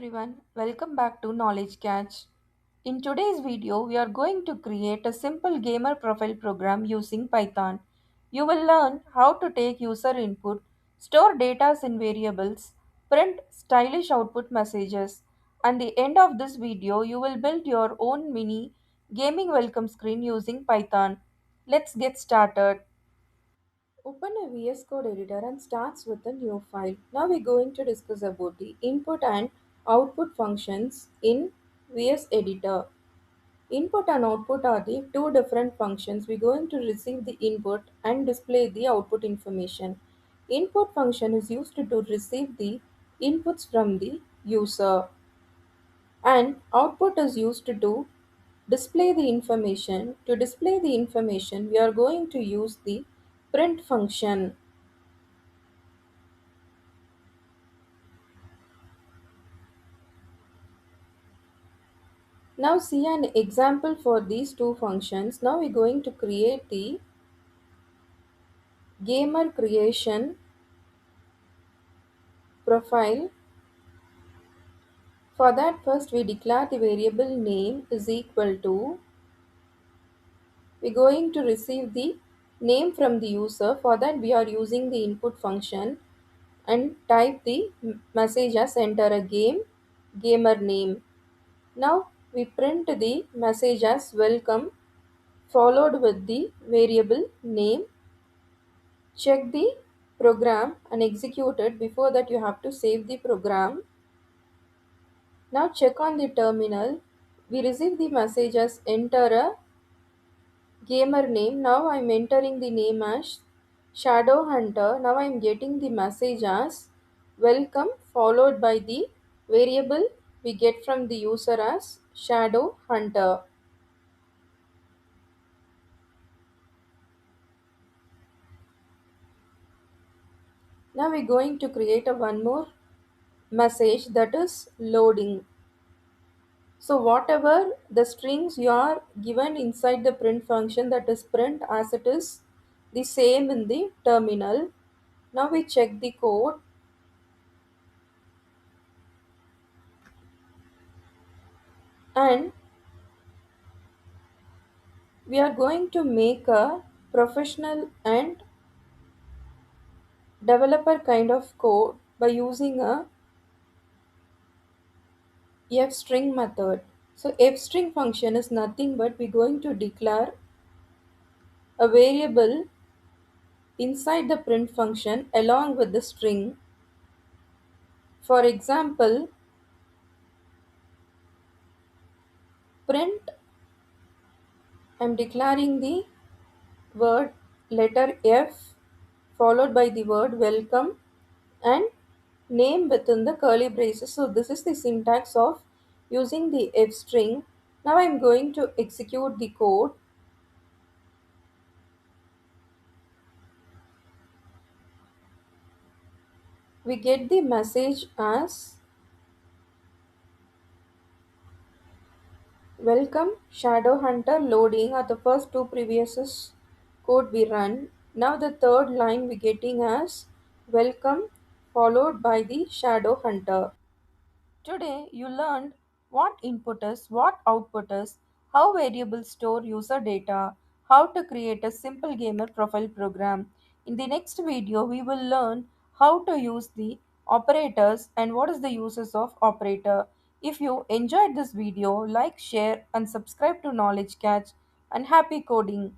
everyone, welcome back to Knowledge Catch. In today's video, we are going to create a simple gamer profile program using Python. You will learn how to take user input, store data in variables, print stylish output messages, and the end of this video, you will build your own mini gaming welcome screen using Python. Let's get started. Open a VS Code editor and starts with a new file. Now we're going to discuss about the input and output functions in VS Editor. Input and output are the two different functions. We're going to receive the input and display the output information. Input function is used to receive the inputs from the user, and output is used to display the information. To display the information, we are going to use the print function. Now see an example for these two functions. Now we're going to create the gamer creation profile. For that, first we declare the variable name is equal to, we're going to receive the name from the user. For that we are using the input function and type the message as enter a gamer name. Now we print the message as welcome followed with the variable name. Check the program and execute it. Before that you have to save the program. Now check on the terminal. We receive the message as enter a gamer name. Now I'm entering the name as Shadow Hunter. Now I'm getting the message as welcome followed by the variable we get from the user as Shadow Hunter. Now we're going to create a one more message that is loading. So whatever the strings you are given inside the print function, that is print as it is the same in the terminal. Now we check the code and we are going to make a professional and developer kind of code by using a fstring method. So fstring function is nothing but we're going to declare a variable inside the print function along with the string. For example, print, I'm declaring the word letter F followed by the word welcome and name within the curly braces. So this is the syntax of using the F string. Now I'm going to execute the code. We get the message as welcome Shadow Hunter loading at the first two previous code we run. Now the third line we getting as welcome followed by the Shadow Hunter. Today, you learned what input is, what output is, how variables store user data, how to create a simple gamer profile program. In the next video, we will learn how to use the operators and what is the uses of operator. If you enjoyed this video, like, share, and subscribe to Knowledge Catch. And happy coding!